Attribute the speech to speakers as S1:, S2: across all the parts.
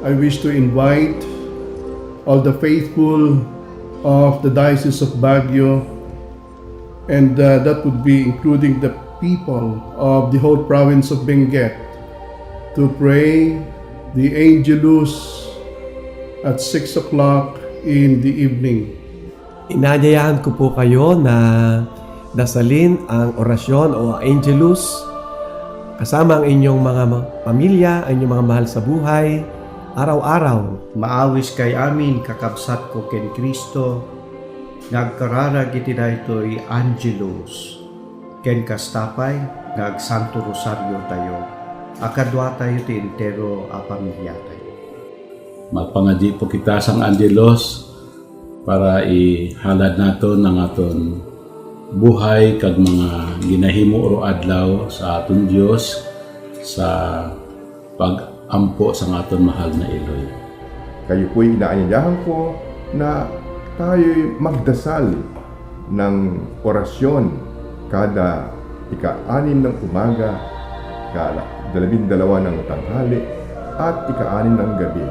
S1: I wish to invite all the faithful of the Diocese of Baguio, and that would be including the people of the whole province of Benguet, to pray the Angelus at 6 o'clock in the evening.
S2: Inanyayahan ko po kayo na dasalin ang orasyon o Angelus kasama ang inyong mga pamilya, ang inyong mga mahal sa buhay, araw-araw.
S3: Maawis kay amin kakabsat ko ken Kristo, nagkararag iti daytoy Angelus, ken kastapay ngag Santo Rosario tayo, akadwa tayo ti entero a pamilya tayo.
S4: Magpangadi po kita sang Angelos para ihalad nato ng aton buhay kag mga ginahimo oro adlaw sa aton Dios sa pag-ampo sa aton mahal na Eloy.
S5: Kayo po'y inaanyayahan ko na tayo'y magdasal ng orasyon kada ika-6 ng umaga, kada 12 ng tanghali, at ika-6 ng gabi.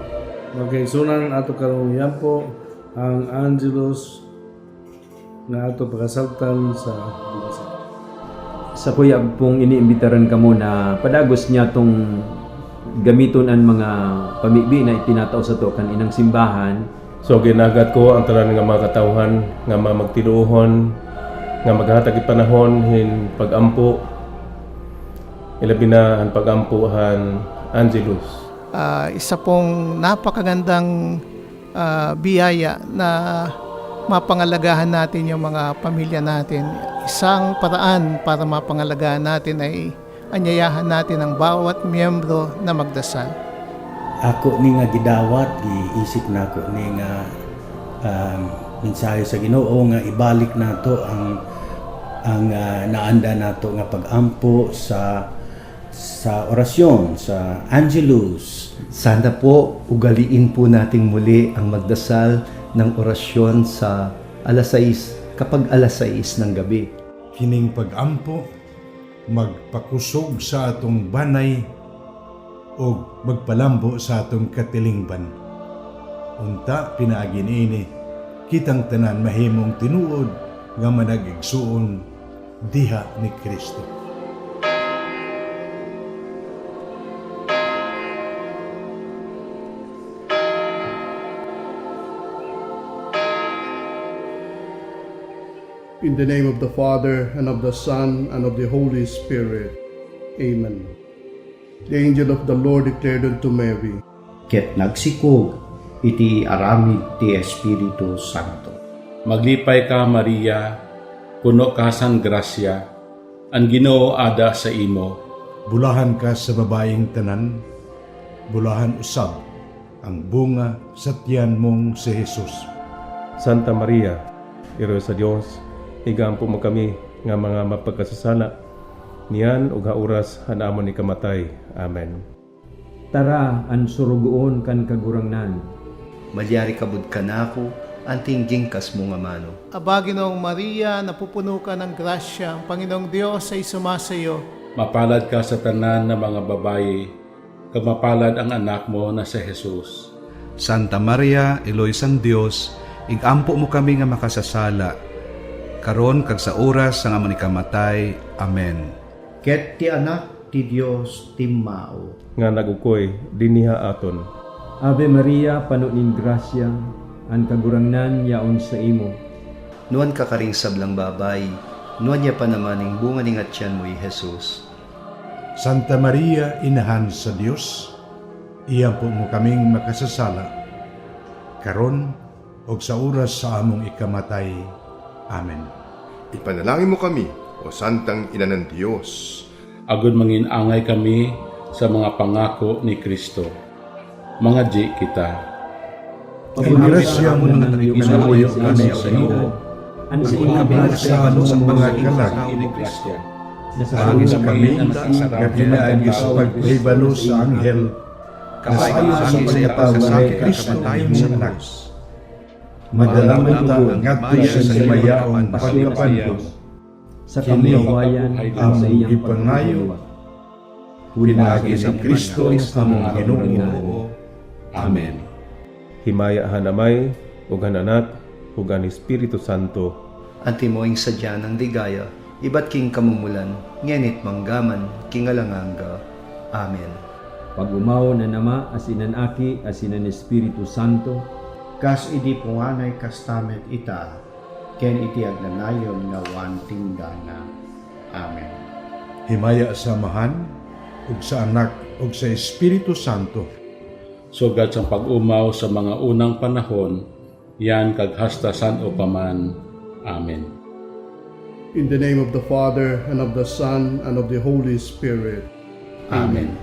S6: Okay, sunan ato karong yan po ang Angelus na ato pagkasaltan sa Bibasa.
S7: Sa kuya pong iniimbitaran ka mo na padagos niya tong gamiton ang mga pamibi na itinatao sa to kan inang simbahan.
S8: So ginagat ko ang tanan nga mga katawhan nga magtinuohon nga maghatag panahon hin pagampo ilabi na ang pagampuhan Angelus.
S9: Isa pong napakagandang biyaya na mapangalagahan natin yung mga pamilya natin. Isang paraan para mapangalagahan natin ay anyayahan natin ang bawat miyembro na magdasal.
S10: Ako ni nga gidawat, giisip na ako ni nga mensahe sa Ginoo nga ibalik nato ang naanda nato nga pagampo sa orasyon, sa Angelus.
S3: Sana po ugaliin po nating muli ang magdasal ng orasyon sa alas 6 kapag alas 6 ng gabi.
S11: Kining pagampo magpakusog sa atong banay o magpalambo sa atong katilingban. Unta pinaagin ini kitang tanan mahimong tinuod nga manag-igsuon diha ni Kristo.
S1: In the name of the Father, and of the Son, and of the Holy Spirit. Amen. The angel of the Lord declared unto Mary,
S3: Ket nagsikog iti aramid ti Espiritu Santo.
S4: Maglipay ka Maria, puno ka sang grasya, ang Ginoo ada sa imo.
S11: Bulahan ka sa babaeng tanan, bulahan usab ang bunga sa tiyan mong si Jesus.
S8: Santa Maria, Iro sa Dios, higampo mo kami nga mga mapagkasasala niyan ug oras hanamon ni kamatay. Amen.
S7: Tara an surugoon kan kagurangnan.
S3: Malyari kabud kanako, antingging kas mo nga mano.
S9: Aba, Ginoong Maria, napupuno ka ng grasya, ang Panginoong Diyos ay sumasayo.
S4: Mapalad ka sa tanan ng mga babayi, kag mapalad ang anak mo na si Jesus.
S12: Santa Maria, Eloy sang Dios, igampo mo kami nga makasasala karon kag sa oras nga amon ikamatay. Amen.
S3: Ket ti anak ti Dios timmao,
S8: Nga nagukoy diniha aton.
S7: Ave Maria, panunin grasya, ang kagurangnan yaon sa imo.
S3: nuan kakaring sablang babay, nuan niya pa naman ang bunga ning atyan mo, Jesus.
S11: Santa Maria, inahan sa Dios, iyampo mo kaming makasasala karon og sa oras sa among ikamatay. Amen.
S5: Ipanalangin mo kami, o Santang Ina ng Diyos.
S4: Agud manginangay kami sa mga pangako ni Kristo. Mga di kita.
S11: Paggrasya mo ng ginabuyo kami sa iyo.
S7: Ano sa
S11: Pagkabal sa sa mga kalag.
S4: ni Kristo.
S11: Hangin sa kami, nga pinaagis paghibalo sa anghel, kasayo sa pagkatawa ni Kristo sa anak. Madalaman ta ngadto sa himayaon pagkapanto.
S7: sa kamuyawayan
S11: Among
S7: sa iyang
S11: gipangayo,
S7: pagpapagawa.
S11: pinagi sa Kristo among Ginoo,
S4: Amen.
S8: Himaya hanamay, ug hananak, ug ang Espiritu Santo.
S3: Antimoing sadya ng digaya, iba't king kamumulan, ngenit manggaman, kingalanganga. Amen.
S7: Pag-umaw na nama, asinan aki, asinan Espiritu Santo,
S3: Kas idi punganay kastamet ita, ken iti agnanayon nga wan tinggana. Amen.
S11: Himaya sa Amahan, ug sa Anak, ug sa Espiritu Santo.
S4: Sugad sa pag-umaw sa mga unang panahon, yan kaghastasan o paman. Amen.
S1: In the name of the Father, and of the Son, and of the Holy Spirit.
S4: Amen.